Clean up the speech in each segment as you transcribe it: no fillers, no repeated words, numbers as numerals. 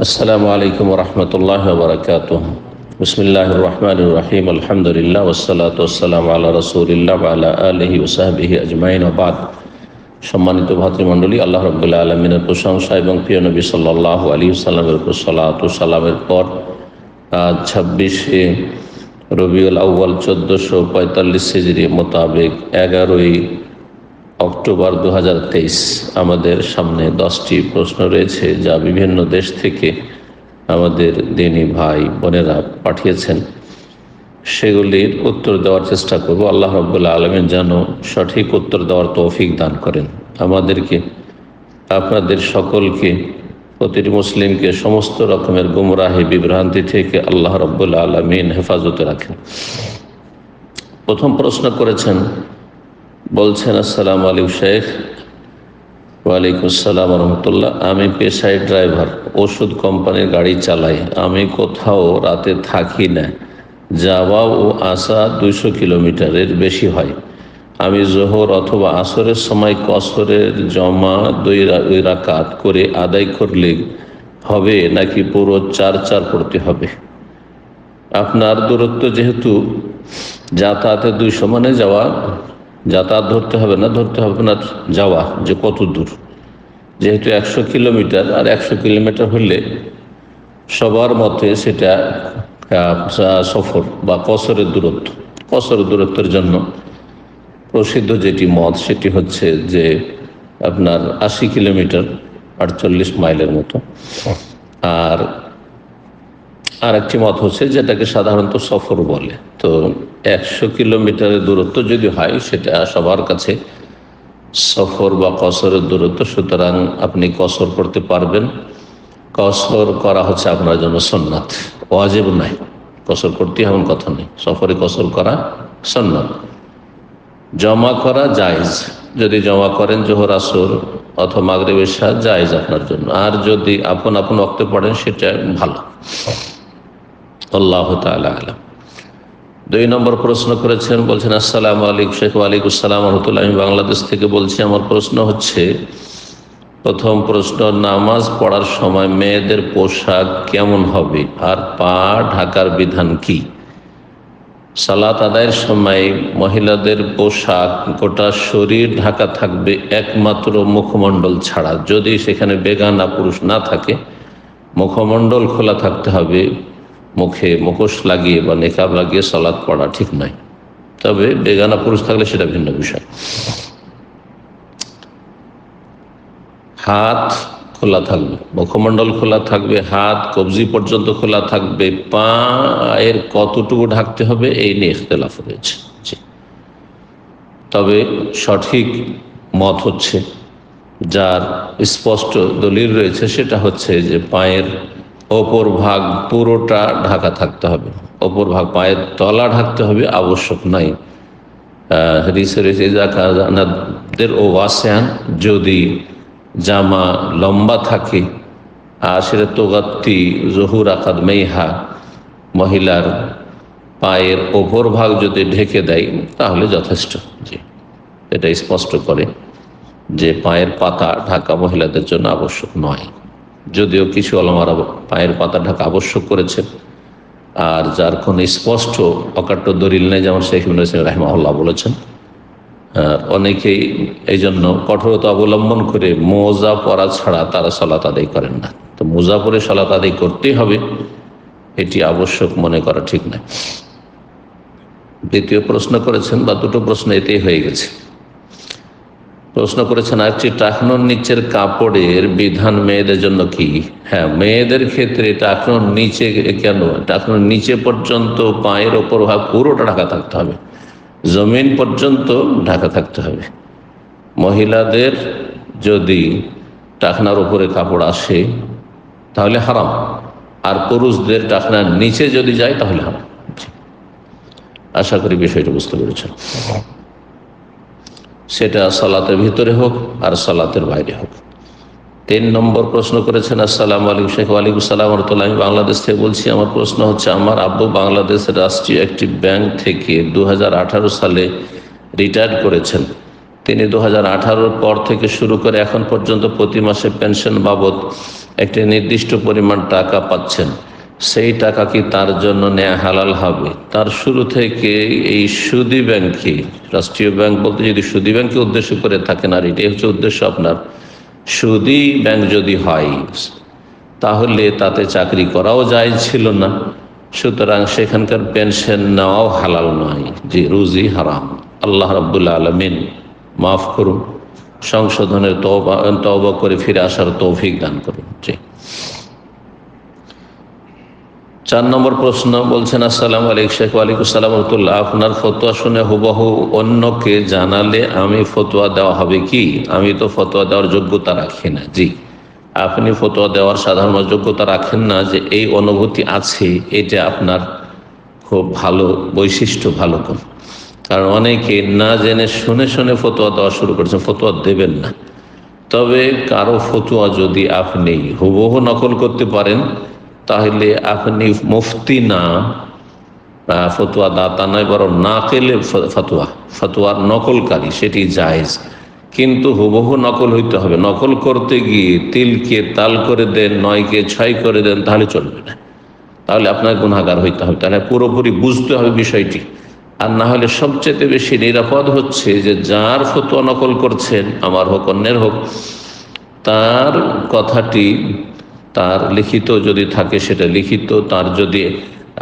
আসসালামু আলাইকুম রহমতুল্লাহ বারকাতুহ। বিসমিল্লাহির রহমানির রহিম। আলহামদুলিল্লাহ ওয়াসসালাতু ওয়াসসালামু আলা রাসূলিল্লাহ ওয়া আলা আলিহি ওয়া সাহবিহি আজমাইন ওয়া বাদ। সম্মানিত ভাতৃমণ্ডলী, আল্লাহ রাব্বুল আলামিনের প্রশংসা এবং প্রিয় নবী সাল্লাল্লাহু আলাইহি ওয়াসাল্লামের উপর সালাত ও সালামের পর আজ 26শে রবিউল আউয়াল 1445 হিজরি মোতাবেক 11ই অক্টোবর 2023 আমাদের সামনে 10টি প্রশ্ন রয়েছে যা বিভিন্ন দেশ থেকে আমাদের দিনী ভাই বোনেরা পাঠিয়েছেন। সেগুলির উত্তর দেওয়ার চেষ্টা করব। আল্লাহ রাব্বুল আলামিন যেন সঠিক উত্তর দেওয়ার তৌফিক দান করেন। আমাদেরকে, আপনাদের সকলকে, প্রতিটি মুসলিমকে সমস্ত রকমের গুমরাহি বিভ্রান্তি থেকে আল্লাহ রাব্বুল আলামিন হেফাজতে রাখেন। প্রথম প্রশ্ন করেছেন, বলছেন, আসসালামু আলাইকুম শেখ। ওয়ালাইকুম আসসালাম রহমতুল্লাহ। আমি পেশায় ড্রাইভার, ওষুধ কোম্পানির গাড়ি চালাই। আমি কোথাও রাতে থাকি না। যাওয়া ও আসা 200 কিলোমিটারের বেশি হয়। আমি জোহর অথবা আসরের সময় কসরের জমা 2 রাকাত করে আদায় করলে হবে নাকি পুরো 4 পড়তে হবে? আপনার দূরত্ব যেহেতু যাতায়াতের 200 মানে যাওয়া, যাতায়াত ধরতে হবে না, ধরতে হবে না যাওয়া যে কত দূর। যেহেতু 100 কিলোমিটার, আর 100 কিলোমিটার হলে সবার মতে সেটা সফর বা কসরের দূরত্ব। কসরের দূরত্বের জন্য প্রসিদ্ধ যেটি মত সেটি হচ্ছে যে আপনার 80 কিলোমিটার, 48 মাইলের মতো। আর একটি মত হচ্ছে যেটাকে সাধারণত সফর বলে। তো 100 কিলোমিটারের দূরত্ব যদি হয় সেটা সবার কাছে সফর বা কসরের দূরত্ব, সুতরাং আপনি কসর করতে পারবেন। কসর করা হচ্ছে আপনার জন্য সুন্নাত, ওয়াজিব নাই। কসর করতে এমন কথা নেই, সফরে কসর করা সুন্নাত। জমা করা জায়েজ, যদি জমা করেন জোহর আসর অথবা মাগরিব এশা জায়েজ আপনার জন্য। আর যদি আপন আপন ওয়াক্তে পড়েন সেটা ভালো। আল্লাহু তাআলা আলাম। 2 নম্বর প্রশ্ন করেছেন, বলছেন, আসসালামু আলাইকুম শেখ। ওয়ালাইকুম আসসালাম রাহমাতুল্লাহ। আমি বাংলাদেশ থেকে বলছি। আমার প্রশ্ন হচ্ছে, প্রথম প্রশ্ন, নামাজ পড়ার সময় মেয়েদের পোশাক কেমন হবে আর পা ঢাকার বিধান কি? সালাত আদায়ের সময় মহিলাদের পোশাক গোটা শরীর ঢাকা থাকবে একমাত্র মুখমণ্ডল ছাড়া। যদি সেখানে বেগানা পুরুষ না থাকে মুখমণ্ডল খোলা থাকতে হবে। মুখে মুখোশ লাগিয়ে বা নেকাব লাগিয়ে সালাত পড়া ঠিক নয়। তবে বেগানা পুরুষ থাকলে সেটা ভিন্ন বিষয়। হাত খোলা থাকবে, মুখমণ্ডল খোলা থাকবে, হাত কবজি পর্যন্ত খোলা থাকবে। পায়ের কতটুকু ঢাকতে হবে এই নিয়ে ইখতিলাফ রয়েছে। তবে সঠিক মত হচ্ছে, যার স্পষ্ট দলিল রয়েছে, সেটা হচ্ছে যে পায়ের অপর ভাগ পুরোটা ঢাকা থাকতে হবে। অপর ভাগ, পায়ের তলা ঢাকতে হবে আবশ্যক নাই। হাদিসে রয়েছে জাকাদের ও ওয়াসিয়ান, যদি জামা লম্বা থাকে আর সেটা তোগাত্তি জহুর আকাদ মেহা, মহিলার পায়ের ওপর ভাগ যদি ঢেকে দেয় তাহলে যথেষ্ট। জি, এটা স্পষ্ট করে যে পায়ের পাতা ঢাকা মহিলাদের জন্য আবশ্যক নয়। যদিও কিছু ওলামারা পায়ের পাতা ঢাকা আবশ্যক করেছে, আর যার কোনো স্পষ্ট অকাট্য দলিল নেই, যেমন শেখ ইবনে তাইমিয়া রাহিমাহুল্লাহ বলেছেন। অনেকেই এই জন্য কঠোরতা অবলম্বন করে মোজা পরা ছাড়া তারা সালাত আদায় করেন না। তো মোজা পরে সালাত আদায় করতেই হবে, এটি আবশ্যক মনে করা ঠিক নয়। দ্বিতীয় প্রশ্ন করেছেন, বা দুটো প্রশ্ন এতেই হয়ে গেছে। প্রশ্ন করেছেন আরেকটি, টাকনোর নিচের কাপড়ের বিধান মেয়েদের জন্য কি? হ্যাঁ, মেয়েদের ক্ষেত্রে টাকনোর নিচে কেন, টাকনোর নিচে পর্যন্ত পায়ের ওপর ভাগ পুরোটা ঢাকা থাকতে হবে, জমিন পর্যন্ত ঢাকা থাকতে হবে। মহিলাদের যদি টাকনার উপরে কাপড় আসে তাহলে হারাম, আর পুরুষদের টাকনার নিচে যদি যায় তাহলে হারাম। আশা করি বিষয়টা বুঝতে পেরেছেন। সেটা সালাতের ভিতরে হোক আর সালাতের বাইরে হোক। 3 নম্বর প্রশ্ন করেছেন, আসসালামু আলাইকুম শেখ। ওয়ালাইকুম আসসালাম রাহমাতুল্লাহ। আমি বাংলাদেশ থেকে বলছি। আমার প্রশ্ন হচ্ছে, আমার আব্বু বাংলাদেশের রাষ্ট্রীয় একটি ব্যাংক থেকে 2018 সালে রিটায়ার করেছেন। তিনি 2018 পর থেকে শুরু করে এখন পর্যন্ত প্রতি মাসে পেনশন বাবদ একটা নির্দিষ্ট পরিমাণ টাকা পাচ্ছেন, সেই টাকা কি তার জন্য নেয়া হালাল হবে? তার শুরু থেকে এই সুদী ব্যাংকে, রাষ্ট্রীয় ব্যাংক বলতে যদি সুদী ব্যাংককে উদ্দেশ্য করে থাকেন, আর এটাই হচ্ছে উদ্দেশ্য আপনার, সুদী ব্যাংক যদি হয় তাহলে তাতে চাকরি করাও জায়েজ ছিল না, সুতরাং সেখানকার পেনশন নেওয়াও হালাল নয়, যে রুজি হারাম। আল্লাহ রাব্বুল আলামিন মাফ করুন, সংশোধনের তওবা করে ফিরে আসার তৌফিক দান করুন। জি। 4 নম্বর প্রশ্ন বলছেন, আসসালামু আলাইকুম শেখ। ওয়ালাইকুম আসসালাম ওয়া রাহমাতুল্লাহ। আপনার ফতোয়া শুনে হুবহু অন্যকে জানালে আমি ফতোয়া দেওয়া হবে কি? আমি তো ফতোয়া দেওয়ার যোগ্যতা রাখি না। জি, আপনি ফতোয়া দেওয়ার সাধারণ যোগ্যতা রাখেন না, যে এই অনুভূতি আছে, এটা আপনার খুব ভালো বৈশিষ্ট্য, ভালো গুণ। কারণ অনেকে না জেনে শুনে শুনে ফতোয়া দেওয়া শুরু করেছেন, ফতোয়া দেবেন না। তবে কারো ফতোয়া যদি আপনি হুবহু নকল করতে পারেন, তাহলে আপনি মুফতি না, ফতোয়া দাতা নয়, বরং নাকেলে ফতোয়ার নকলকারী, সেটি জায়েজ। কিন্তু হুবহু নকল হইতে হবে। নকল করতে গিয়ে তিলকে তাল করে দেন, 9কে 6 করে দেন, তাহলে চলবে না, তাহলে আপনার গুনাহগার হইতে হবে। তাহলে পুরোপুরি বুঝতে হবে বিষয়টি। আর না হলে সবচেয়ে বেশি নিরাপদ হচ্ছে যে যার ফতোয়া নকল করছেন, আমার হোক অন্যের হোক, তার কথাটি, তার লিখিত যদি থাকে সেটা লিখিত, তার যদি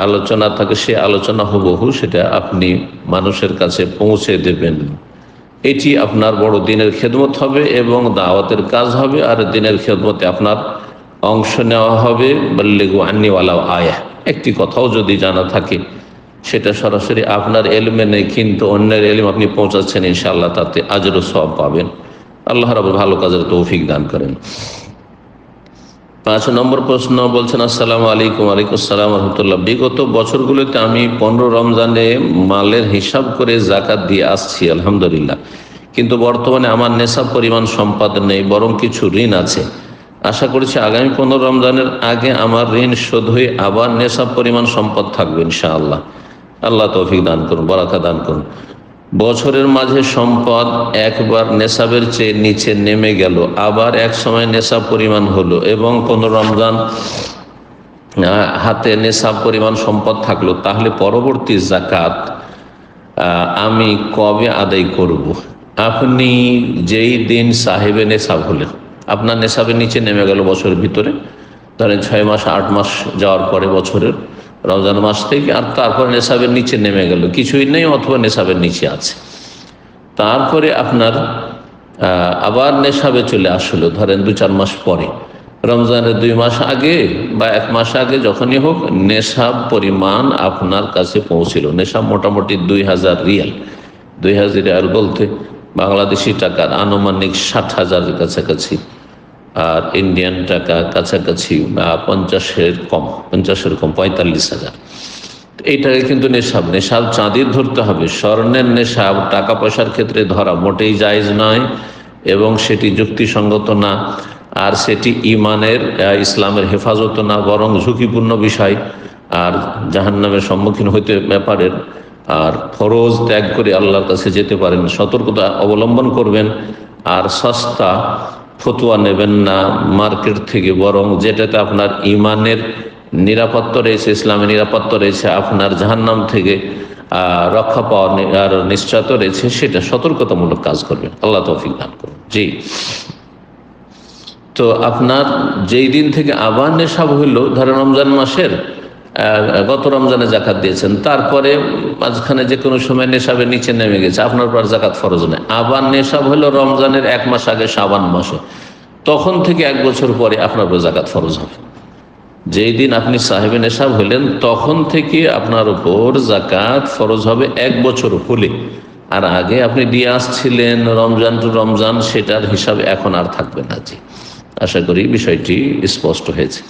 আলোচনা থাকে সে আলোচনা হুবহু সেটা আপনি মানুষের কাছে পৌঁছে দেবেন। এটি আপনার বড় দিনের খেদমত হবে এবং দাওয়াতের কাজ হবে, আর দিনের খেদমতে আপনার অংশ নেওয়া হবে। বল্লিগু আন্নি ওয়ালাউ আয়া, একটি কথাও যদি জানা থাকে সেটা সরাসরি আপনার এলমে নেই, কিন্তু অন্যের এলম আপনি পৌঁছাচ্ছেন, ইনশাআল্লাহ তাতে আজর ও সওয়াব পাবেন। আল্লাহ রাব্বুল ভালো কাজের তৌফিক দান করেন। 5 নম্বর প্রশ্ন বলছেন, আসসালামু আলাইকুম। ওয়ালাইকুম আসসালাম ওয়া রাহমাতুল্লাহ। বিগত বছরগুলোতে আমি 15 রমজানে মালের হিসাব করে যাকাত দিয়ে আসছি, আলহামদুলিল্লাহ। কিন্তু বর্তমানে আমার নেশাব পরিমাণ সম্পদ নেই, বরং কিছু ঋণ আছে। আশা করছি আগামী 15 রমজানের আগে আমার ঋণ শোধ হয়ে আবার নেশাব পরিমাণ সম্পদ থাকবে ইনশাআল্লাহ। আল্লাহ তৌফিক দান করুন, বারাকা দান করুন। বছরের মাঝে সম্পদ একবার নেশাবের চেয়ে নিচে নেমে গেল, আবার এক সময় নেশাব পরিমাণ হলো, এবং 15 রমজান হাতে নেশাব পরিমাণ সম্পদ থাকলো, তাহলে পরবর্তী যাকাত আমি কবে আদায় করব? আপনি যেই দিন সাহেবে নেশাব হলেন, আপনার নেশাবের নিচে নেমে গেল বছরের ভিতরে, ধরেন 6 মাস 8 মাস যাওয়ার পরে বছরের রমজান মাস থেকে, আর তারপরে নেশাবের নিচে নেমে গেল, কিছুই নেই অথবা নেশাবের নিচে আছে, তারপরে আপনার আবার নেশাবে চলে আসলো, ধরেন 2-4 মাস পরে, রমজানের 2 মাস আগে বা 1 মাস আগে, যখনই হোক নেশাব পরিমাণ আপনার কাছে পৌঁছিল। নেশাব মোটামুটি 2000 রিয়াল। 2000 রিয়াল বলতে বাংলাদেশি টাকার আনুমানিক 60,000-এর কাছাকাছি, আর ইন্ডিয়ান টাকা কাছাকাছি 50-এর কম, 45,000। এইটাকে কিন্তু নেশাব চাঁদির ধরতে হবে। স্বর্ণের নেশাব টাকা পয়সার ক্ষেত্রে ধরা মোটেই জায়েজ নয়, এবং সেটি যুক্তিসঙ্গত না, আর সেটি ইমানের, ইসলামের হেফাজত না, বরং ঝুঁকিপূর্ণ বিষয়, আর জাহান্নামের সম্মুখীন হইতে ব্যাপারের, আর ফরজ ত্যাগ করে আল্লাহর কাছে যেতে পারেন। সতর্কতা অবলম্বন করবেন, আর সস্তা ফতুয়া নেবেন না মার্কেট থেকে, বরং যেটাতে আপনার ইমানের নিরাপত্তা রয়েছে, ইসলামের নিরাপত্তা রয়েছে, আপনার জাহান্নাম থেকে রক্ষা পাওয়ার আর নিশ্চয়তা রয়েছে, সেটা সতর্কতামূলক কাজ করবেন। আল্লাহ তৌফিক দান করুন। জি, তো আপনার যেই দিন থেকে আবার নেশাব হইল, ধরেন রমজান মাসের গত রমজানে জাকাত দিয়েছেন, তারপরে মাঝখানে যে কোনো সময় নেশাবের নিচে নেমে গেছে, আপনার পর জাকাত ফরজ নেই। আবার নেশাব হলো রমজানের 1 মাস আগে, শাবান মাসে, তখন থেকে 1 বছর পরে আপনার উপর জাকাত ফরজ হবে। যেই দিন আপনি সাহেবে নেশাব হলেন, তখন থেকে আপনার উপর জাকাত ফরজ হবে 1 বছর হলে। আর আগে আপনি দিয়ে আসছিলেন রমজান টু রমজান, সেটার হিসাব এখন আর থাকবে না। জি, আশা করি বিষয়টি স্পষ্ট হয়েছে।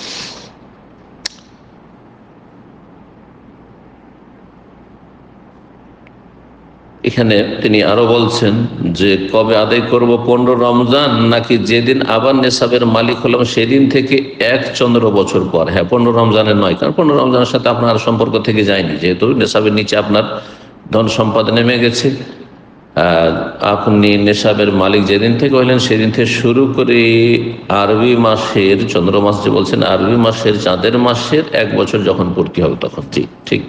এখানে তিনি আরো বলছেন যে কবে আদায় করব, 15 রমজান নাকি যেদিন আবার নেশাবের মালিক হলাম সেদিন থেকে 1 চন্দ্র বছর পর? হ্যাঁ, 15 রমজানের নয়, কারণ 15 রমজানের সাথে আপনার সম্পর্ক থেকে যায়নি, যেহেতু নেশাবের নিচে আপনার ধন সম্পদ নেমে গেছে। আপনি নেশাবের মালিক যেদিন থেকে হইলেন সেদিন থেকে শুরু করে আরবি মাসের চন্দ্রমাস যে বলছেন আরবি মাসের চাঁদের মাসের 1 বছর যখন পূর্তি হবে তখন। ঠিক ঠিক।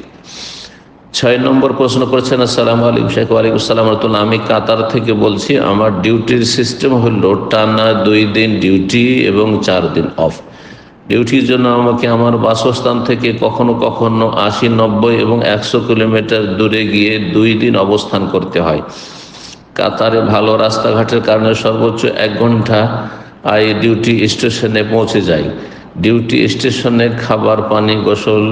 6 নম্বর প্রশ্ন করেছেন, আসসালামু আলাইকুম শেখ। ওয়ালাইকুম আসসালাম রাহমাতুল্লাহ। আমি কাতার থেকে বলছি। আমার ডিউটির সিস্টেম হলো টানা 2 দিন ডিউটি এবং 4 দিন অফ। ডিউটির জন্য আমাকে আমার বাসস্থান থেকে কখনো কখনো 80, 90 এবং 100 কিলোমিটার দূরে গিয়ে 2 দিন অবস্থান করতে হয়। কাতারে ভালো রাস্তাঘাটের কারণে সর্বোচ্চ 1 ঘন্টা ডিউটি স্টেশনে পৌঁছে যাই। ডিউটি স্টেশনে খাবার, পানি, গোসল,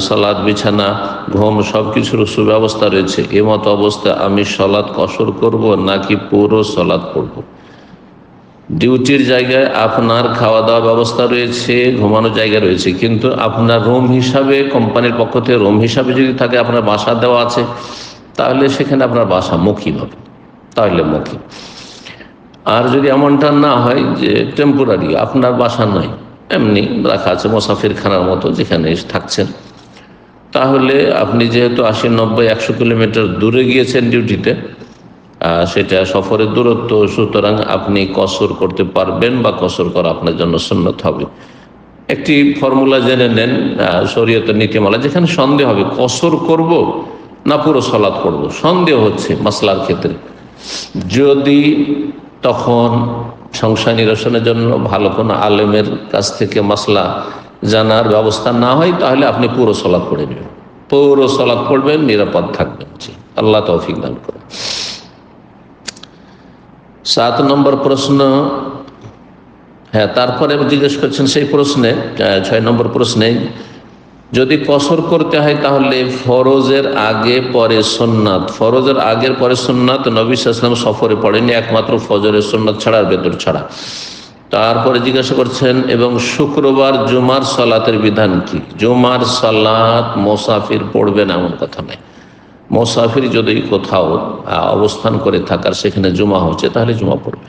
সালাদ, বিছানা, ঘুম সব কিছুর সুব্যবস্থা রয়েছে। এমত অবস্থা আমি সালাত কসর করব নাকি পুরো সালাত পড়ব? ডিউটির জায়গায় আপনার খাওয়া দাওয়া ব্যবস্থা রয়েছে, ঘুমানোর জায়গা রয়েছে, কিন্তু আপনার রুম হিসাবে কোম্পানির পক্ষ থেকে রুম হিসাবে যদি থাকে, আপনার বাসা দেওয়া আছে, তাহলে সেখানে আপনার বাসা মুখী হবে, তাহলে মুখী। আর যদি এমনটা না হয় যে টেম্পোরারি আপনার বাসা নয়, এমনি রাখা আছে মুসাফির খানার মতো যেখানে থাকছেন, তাহলে আপনি যেহেতু 80, 90, 100 কিলোমিটার দূরে গিয়েছেন ডিউটিতে, সেটা সফরের দূরত্ব, সুতরাং আপনি কসর করতে পারবেন বা কসর করা আপনার জন্য সুন্নত হবে। একটি ফর্মুলা জেনে নেন শরীয়তের নীতিমালা, যেখানে সন্দেহ হবে কসর করব না পুরো সালাত পড়ব, সন্দেহ হচ্ছে মাসলার ক্ষেত্রে। যদি তখন সংশয় নিরসনের জন্য ভালো কোনো আলেমের কাছ থেকে মাসলা জানার ব্যবস্থা না হয়, তাহলে আপনি পুরো সালাত পড়ে নেবেন, পুরো সালাত পড়বেন, নিরাপদ থাকবেন। আল্লাহ তৌফিক দান করেন। 7 নম্বর প্রশ্ন, হ্যাঁ, তারপরে জিজ্ঞেস করছেন সেই প্রশ্নে, 6 নম্বর প্রশ্নে, যদি কসর করতে হয় তাহলে ফরজের আগে পরে সুন্নাত, ফরজের আগের পরে সুন্নাত নবী সাল্লাল্লাহু আলাইহি ওয়াসাল্লাম সফরে পড়েনি, একমাত্র ফজরের সুন্নাত ছাড়া আর বেতর ছাড়া। তারপরে জিজ্ঞাসা করছেন, এবং শুক্রবার জুমার সালাতের বিধান কি? জুমার সালাত মুসাফির পড়বেন এমন কথা নয়। মুসাফির যদি কোথাও অবস্থান করে থাকার সেখানে জুমা হচ্ছে, তাহলে জুমা পড়বে,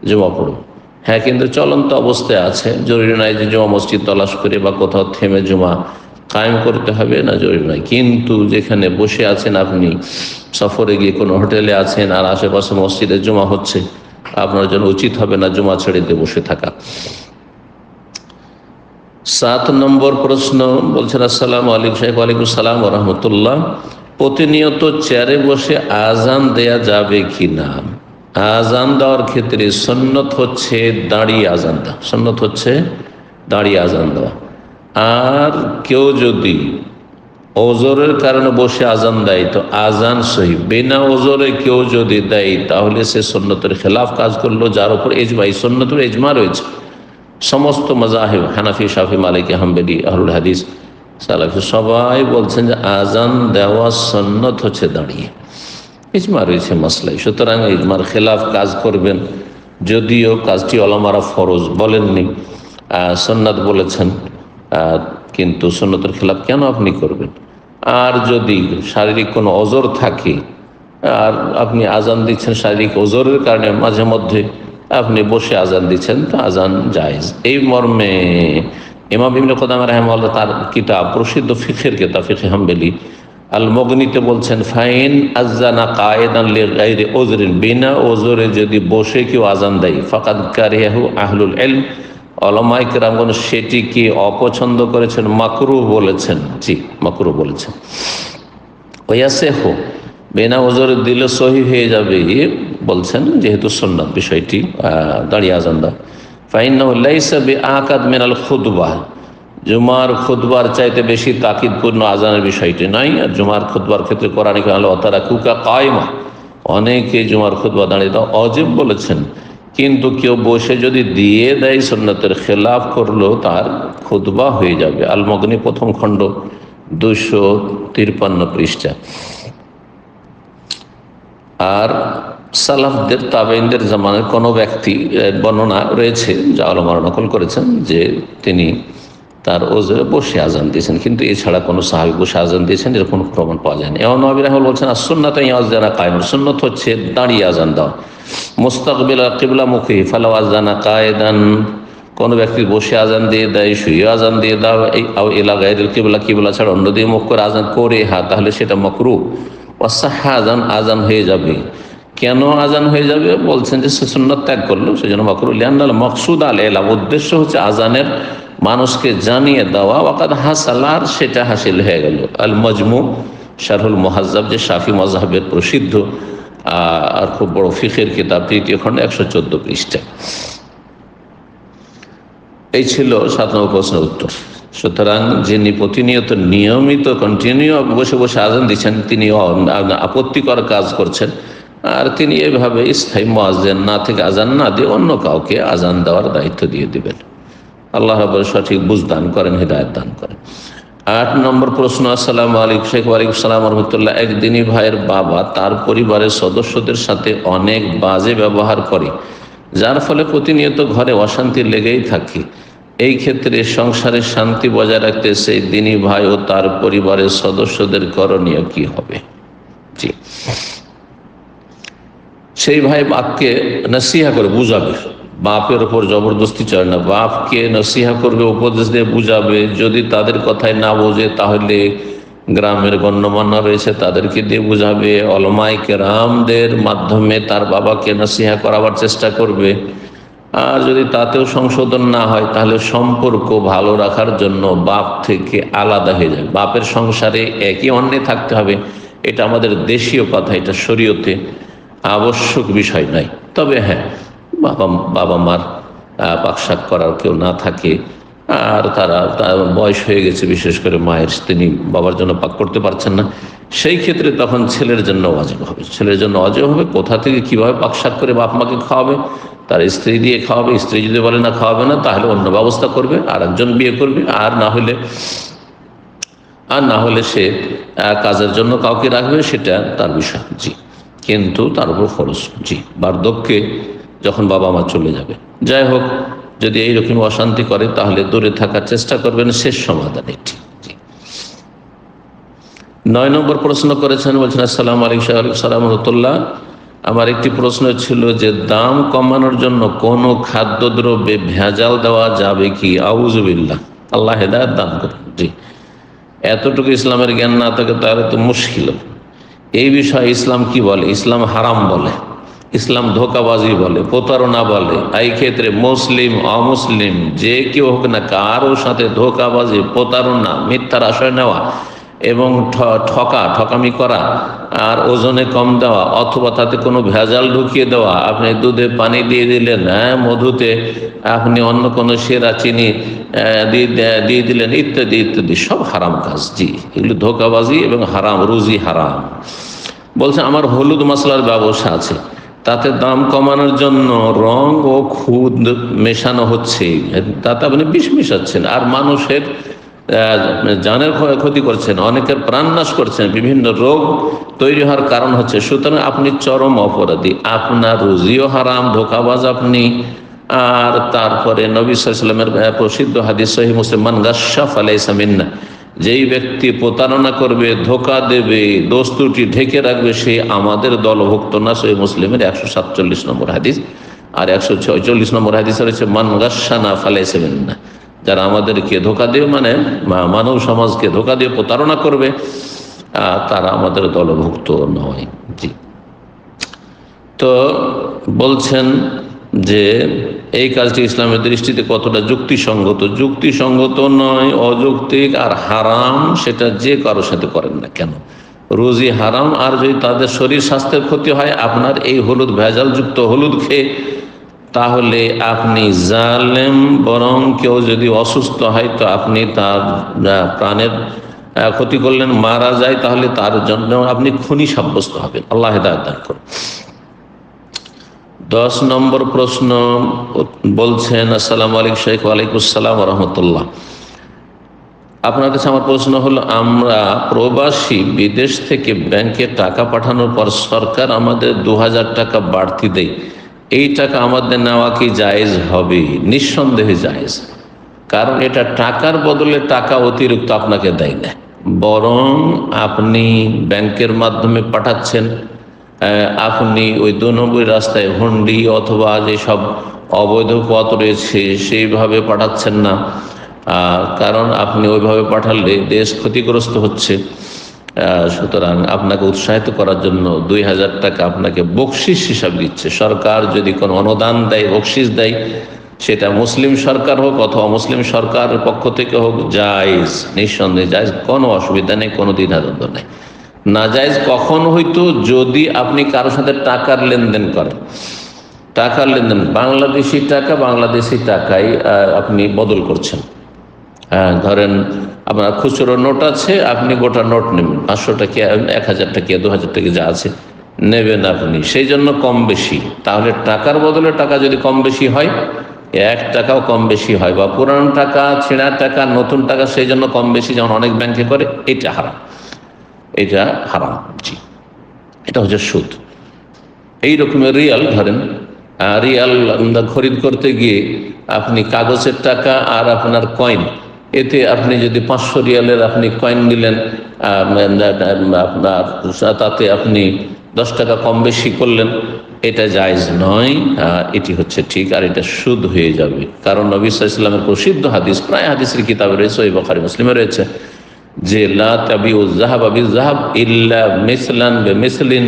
জুমা পড়বে। হ্যাঁ, কিন্তু চলন্ত অবস্থায় আছে, জরুরি নয় যে জুমা মসজিদ তলাশ করে বা কোথাও থেমে জুমা কায়েম করতে হবে, না, জরুরি নয়। কিন্তু যেখানে বসে আছেন আপনি, সফরে গিয়ে কোনো হোটেলে আছেন আর আশেপাশে মসজিদে জুমা হচ্ছে, আপনার জন্য উচিত হবে না জুমা ছেড়ে দিয়ে বসে থাকা। 7 নম্বর প্রশ্ন বলছেন, আসসালামু আলাইকুম শেখ। ওয়ালাইকুম আসসালাম ওয়া রাহমাতুল্লাহ। প্রতিনিয়ত চেয়ারে বসে আজান দেয়া যাবে কি না? আজান দেওয়ার ক্ষেত্রে সুন্নত হচ্ছে দাঁড়িয়ে আজান দেওয়া, সুন্নত হচ্ছে দাঁড়িয়ে আজান দেওয়া। আর কেউ যদি ওজরের কারণে বসে আজান দেয় তো আজান সহি, বিনা ওজরে কেউ যদি দেয় তাহলে সে সুন্নতের খেলাফ কাজ করলো, যার উপর ইজমা, এই সুন্নতের ইজমা রয়েছে। সমস্ত মাযহাব, হানাফি, শাফি, মালিকি, হাম্বলি, আহলুল হাদিস, সালাফি সবাই বলছেন যে আজান দেওয়া সুন্নত হচ্ছে দাঁড়িয়ে, ইজমা রয়েছে মাসলাই। সুতরাং ইজমার খেলাফ কাজ করবেন, যদিও কাজটি ওলামারা ফরজ বলেননি, সুন্নাত বলেছেন, কিন্তু সুন্নতের খেলাফ কেন আপনি করবেন? আর যদি শারীরিক কোনো ওজর থাকে আর আপনি আজান দিচ্ছেন শারীরিক ওজরের কারণে, মাঝে মধ্যে আপনি বসে আজান দিচ্ছেন, তো আজান জায়েজ। এই মর্মে ইমাম ইবনে কুদামা রাহিমাহুল্লাহ তার কিতাব, প্রসিদ্ধ ফিকহের কিতাব ফিকহে হাম্বলি আল মুগনিতে বলছেন, ফাইন আযানা কায়েদান লিগাইরি উযরিন, বিনা ওজরে যদি বসে কেউ আজান দেয়, ফাকাদ কারিহাহু আহলুল ইলম, উলামায়ে কেরামগণ সেটিকে অপছন্দ করেছেন, মাকরুহ বলেছেন। জি, মাকরুহ বলেছেন। ওয়াসিহু, বিনা ওজরে দিলে সহি হয়ে যাবে বলছেন, যেহেতু সুন্নাত বিষয়টি দাঁড়িয়ে আজান দেওয়া। ফাইন্নাহু লাইসা বিআকাদ মিনাল খুতবাহ, জুমার খুতবার চাইতে বেশি তাকিদপূর্ণ আজানের বিষয়টি নাই। আর জুমার খুতবার ক্ষেত্রে কোরআনে কারিমে ওয়াতারাকুকা কায়মা, অনেকে জুমার খুতবা দাঁড়িয়ে দেওয়া ওয়াজিব বলেছেন, কিন্তু কেউ বসে যদি দিয়ে দেয় সুন্নতের খেলাফ করলো, তার খুতবা হয়ে যাবে। আল মুগনি প্রথম খণ্ড 253 পৃষ্ঠা। আর সালাফদের, তাবেঈনদের জামানার কোনো ব্যক্তি, বর্ণনা রয়েছে যা উলামারা নকল করেছেন, যে তিনি তার ওজরে বসে আজান দিয়েছেন, কিন্তু এছাড়া কোনো সাহাবী বসে আজান দিয়েছেন এর কোনো প্রমাণ পাওয়া যায়নি। ইমাম নববী রাহিমাহুল্লাহ বলছেন, as-সুন্নাতু ইয়াযযানা কায়েম, সুন্নাত হচ্ছে দাঁড়িয়ে আজান দেওয়া। মুস্তাকবিলা কিবলামুখী ফালাউ আযানা কায়েদান, কোনো ব্যক্তি বসে আজান দিয়ে দেয়, শুয়ে আজান দিয়ে দাও, এই ইলা গায়রিল কিবলা, কিবলা ছাড়া অন্য দিয়ে মুখ করে আজান করে, তাহলে সেটা মাকরুহ। ওয়াসাহা আজান, আজান হয়ে যাবে। কেন আজান হয়ে যাবে? বলছেন যে সে সুন্নাত ত্যাগ করলো সেজন্য মাকরুহ, লিআন্নাল মাকসুদ আল ইলাম, উদ্দেশ্য হচ্ছে আজানের মানুষকে জানিয়ে দেওয়া। ওয়াকাদ হাসাল, আর সেটা হাসিল হয়ে গেল। আল মজমু শারহুল মুহাজ্জাব, যে শাফি মাযহাবের প্রসিদ্ধ আর খুব বড় ফিকহের কিতাব, 3য় খণ্ড 114 পৃষ্ঠা। এই ছিল 7 নম্বর প্রশ্নের উত্তর। সুতরাং যিনি প্রতিনিয়ত নিয়মিত কন্টিনিউ বসে বসে আজান দিচ্ছেন, তিনি আপত্তিকর কাজ করছেন। আর তিনি এভাবে স্থায়ী মুয়াজ্জিন না থেকে আজান না দিয়ে অন্য কাউকে আজান দেওয়ার দায়িত্ব দিয়ে দিবেন। আল্লাহ রাব্বুল সঠিক বুঝ দান করেন, হিদায়াত দান করেন। 8 নম্বর প্রশ্ন। আসসালামু আলাইকুম শেখ। ওয়ালাইকুম সালাম রহমতুল্লাহ। একদিনই ভাইয়ের বাবা তার পরিবারের সদস্যদের সাথে অনেক বাজে ব্যবহার করে, যার ফলে প্রতিনিয়ত ঘরে অশান্তি লেগেই থাকে। এই ক্ষেত্রে সংসারের শান্তি বজায় রাখতে সেই দিনী ভাই ও তার পরিবারের সদস্যদের করণীয় কি হবে? জি, সেই ভাই বাপকে নসিহা করে বুঝাবে, বাপের ওপর জবরদস্তি চলে না, বাপকে নসিহা করবে, উপদেশ দিয়ে বুঝাবে। যদি তাদের কথায় না বোঝে তাহলে গ্রামের গণ্যমান্য রয়েছে তাদেরকে দিয়ে বুঝাবে, ওলামায়ে কেরামদের মাধ্যমে তার বাবাকে নসিহা করাবার চেষ্টা করবে। আর যদি তাতেও সংশোধন না হয় তাহলে সম্পর্ক ভালো রাখার জন্য বাপ থেকে আলাদা হয়ে যায়। বাপের সংসারে একই অন্যে থাকতে হবে, এটা আমাদের দেশীয় কথা, এটা শরীয়তে আবশ্যক বিষয় নয়। তবে হ্যাঁ, বাবা মার পাকশাক করার কেউ না থাকে আর তার বয়স হয়ে গেছে, বিশেষ করে মায়ের, তিনি বাবার জন্য পাক করতে পারছেন না, সেই ক্ষেত্রে তখন ছেলের জন্য ওয়াজিব হবে। ছেলের জন্য ওয়াজিব হবে কোথা থেকে কিভাবে পাকশাক করে বাপ মাকে খাওয়াবে। তার স্ত্রী দিয়ে খাওয়াবে, স্ত্রী যদি বলে না খাওয়াবে না তাহলে অন্য ব্যবস্থা করবে, আর একজন বিয়ে করবে। আর না হলে সে কাজের জন্য কাউকে রাখবে, সেটা তার বিষয়। জি, কিন্তু তার উপর খরচ। জি, বার্ধক্যে যখন বাবা মা চলে যাবে। যাই হোক, যদি এইরকম অশান্তি করে তাহলে দূরে থাকার চেষ্টা করবেন, শেষ সমাধান এটি। 9 নম্বর প্রশ্ন করেছেন, বলছেন আসসালামু আলাইকুম সালাম রহমতুল্লাহ। আমার একটি প্রশ্ন ছিল যে দাম কমানোর জন্য কোনো খাদ্যদ্রব্যে ভেজাল দেওয়া যাবে কি? আউযুবিল্লাহ, আল্লাহ হেদায়েত দান করেন। জি, এতটুকু ইসলামের জ্ঞান না থাকে তাহলে তো মুশকিল। এই বিষয়ে ইসলাম কি বলে? ইসলাম হারাম বলে, ইসলাম ধোঁকাবাজি বলে, প্রতারণা বলে। এই ক্ষেত্রে মুসলিম অমুসলিম যে কেউ হোক না, কারো সাথে ধোঁকাবাজি, প্রতারণা, মিথ্যার আশ্রয় নেওয়া এবং ঠকামি করা, আর ওজনে কম দেওয়া অথবা তাতে কোনো ভেজাল ঢুকিয়ে দেওয়া। আপনি দুধে পানি দিয়ে দিলেন, মধুতে আপনি অন্য কোনো সেরা চিনি দিয়ে দিলেন, ইত্যাদি ইত্যাদি, সব হারাম কাজ। জি, এগুলো ধোঁকাবাজি এবং হারাম, রুজি হারাম। বলছে আমার হলুদ মশলার ব্যবসা আছে, তাতে দাম কমানোর জন্য রং ও খুদ মেশানো হচ্ছে, তাতে আপনি বিষ মেশাচ্ছেন আর মানুষের জানের ক্ষতি করছেন, অনেকের প্রাণনাশ করছেন, বিভিন্ন রোগ তৈরি হওয়ার কারণ হচ্ছে। সুতরাং আপনি চরম অপরাধী, আপনার রুজিও হারাম, ধোঁকাবাজ আপনি। আর তারপরে নবী সাল্লাল্লাহু আলাইহি ওয়াসাল্লামের প্রসিদ্ধ হাদিস সহিহ মুসলিম, মান গাশশা ফালাইসা মিন্না, যেই ব্যক্তি প্রতারণা করবে, ধোঁকা দেবে, দোষ ত্রুটি ঢেকে রাখবে, সে আমাদের দলভুক্ত না। সহিহ মুসলিমের 147 নম্বর হাদিস। আর 146 নম্বর হাদিসে রয়েছে মান গাশশানা ফালাইসা মিন্না, যারা আমাদেরকে ধোঁকা দিয়ে, মানে মানব সমাজকে ধোঁকা দিয়ে প্রতারণা করবে, তারা আমাদের দলভুক্ত নয়। জি, তো বলছেন যে এই কাজটি ইসলামের দৃষ্টিতে কতটা যুক্তিসঙ্গত? যুক্তিসঙ্গত নয়, অযৌক্তিক আর হারাম। সেটা যে কারোর সাথে করেন না কেন, রুজি হারাম। আর যদি তাদের শরীর স্বাস্থ্যের ক্ষতি হয় আপনার এই হলুদ, ভেজালযুক্ত হলুদ খেয়ে, তাহলে আপনি জালেম। বরং কেউ যদি অসুস্থ হয় তো আপনি তার প্রাণের ক্ষতি করলেন, মারা যায়, তাহলে তার জন্য আপনি খুনি সাব্যস্ত হবেন। আল্লাহ হেদায়েত দান করুন। 10 নম্বর প্রশ্ন বলছেন, আসসালামু আলাইকুম শেখ। ওয়ালাইকুম আসসালাম রহমতুল্লাহ। আপনার কাছে আমার প্রশ্ন হলো, আমরা প্রবাসী বিদেশ থেকে ব্যাংকে টাকা পাঠানোর পর সরকার আমাদের 2000 টাকা বাড়তি দেয়, এই টাকা আমাদের নেওয়া কি জায়েজ হবে? নিঃসন্দেহে জায়েজ, কারণ এটা টাকার বদলে টাকা অতিরিক্ত আপনাকে দেয় না, বরং আপনি ব্যাংকের মাধ্যমে পাঠাচ্ছেন। আপনি ওই 2 নম্বর রাস্তায় হুন্ডি অথবা যেসব অবৈধ পথ রয়েছে সেইভাবে পাঠাচ্ছেন না, কারণ আপনি ওইভাবে পাঠালে দেশ ক্ষতিগ্রস্ত হচ্ছে। সুতরাং আপনাকে উৎসাহিত করার জন্য 2000 টাকা আপনাকে বকশিস হিসাব দিচ্ছে। সরকার যদি কোনো অনুদান দেয়, বকশিস দেয়, সেটা মুসলিম সরকার হোক অথবা মুসলিম সরকারের পক্ষ থেকে হোক, জায়েজ, নিঃসন্দেহে জায়েজ, কোনো অসুবিধা নেই, কোনো দ্বিধাদ্বন্দ্ব নেই। নাজায়েজ কখন হইতো? যদি আপনি কারোর সাথে টাকার লেনদেন করেন। টাকার লেনদেন, বাংলাদেশি টাকা বাংলাদেশি টাকায় আপনি বদল করছেন। ধরেন আপনার খুচরো নোট আছে, আপনি গোটা নোট নেবেন, 500 টাকা, 1000 টাকা, 2000 টাকা যা আছে নেবেন আপনি, সেই জন্য কম বেশি। তাহলে টাকার বদলে টাকা যদি কম বেশি হয়, 1 টাকাও কম বেশি হয়, বা পুরানো টাকা, ছেঁড়া টাকা, নতুন টাকা, সেই জন্য কম বেশি, যেমন অনেক ব্যাংকে করে, এটা হারাম, এটা হারাম। জি, এটা হচ্ছে সুদ। এই রকমের রিয়াল, ধরেন রিয়াল খরিদ করতে গিয়ে আপনি কাগজের টাকা আর আপনার কয়েন, এতে আপনি যদি 500 রিয়ালের আপনি কয়েন নিলেন, আপনার তাতে আপনি 10 টাকা কম বেশি করলেন, এটা জায়েজ নয়, এটি হচ্ছে ঠিক, আর এটা সুদ হয়ে যাবে। কারণ নবী সাল্লাল্লাহু আলাইহি ওয়াসাল্লামের প্রসিদ্ধ হাদিস, প্রায় হাদিসের কিতাবে রয়েছে, সহিহ বুখারী মুসলিমে রয়েছে, যে লা তাবিউ যাহাবা বিযাহাব ইল্লা মিসলান বিমিসলিন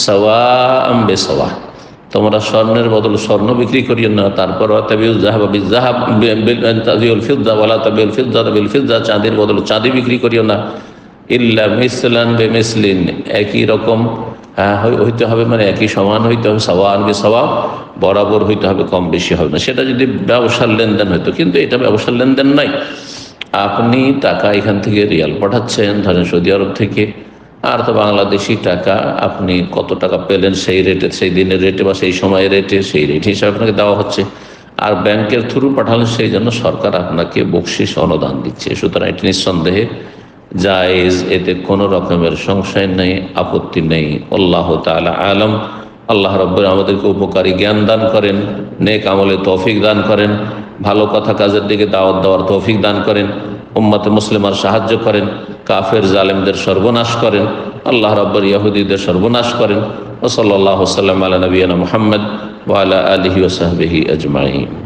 সাওয়াআম বিসাওয়া, তোমরা স্বর্ণের বদল স্বর্ণ বিক্রি করিও না, তারপর তাবিউল যাহাব বিযাহাব তাবিউল ফিদ্দা ওয়ালা তাবিউল ফিদ্দা বিল ফিদ্দা, চাঁদের বদল চাঁদি বিক্রি করিও না, ইল্লা মিসলান বিমিসলিন, একই রকম হইতে হবে, মানে একই সমান হইতে হবে, সাওয়াআন বিসাওয়া, বরাবর হইতে হবে, কম বেশি হবে না। সেটা যদি ব্যবসার লেনদেন হইতো, কিন্তু এটা ব্যবসার লেনদেন নাই। আপনি টাকা এখান থেকে রিয়াল পাঠাচ্ছেন, ধরেন সৌদি আরব থেকে, আর তো বাংলাদেশি টাকা আপনি কত টাকা পেলেন সেই রেটে, সেই দিনের রেটে বা সেই সময়ের রেটে, সেই রেট হিসাবে আপনাকে দেওয়া হচ্ছে, আর ব্যাংকের থ্রু পাঠালেন, সেই জন্য সরকার আপনাকে বকশিশ অনুদান দিচ্ছে। সুতরাং এটি নিঃসন্দেহে জায়েজ, এতে কোনো রকমের সংশয় নেই, আপত্তি নেই। আল্লাহ তাআলা আলম। আল্লাহ রাব্বুল আমাদেরকে উপকারী জ্ঞান দান করেন, নেক আমলে তৌফিক দান করেন, ভালো কথা কাজের দিকে দাওয়াত দেওয়ার তৌফিক দান করেন, উম্মতে মুসলিমার সাহায্য করেন, কাফের জালেমদের সর্বনাশ করেন, আল্লাহ রাব্বুল ইহুদিদের সর্বনাশ করেন। ওয়া সাল্লাল্লাহু আলা নবিয়িনা মুহাম্মদ ওয়া আলা আলিহি ওয়া সাহবিহি আজমাইন।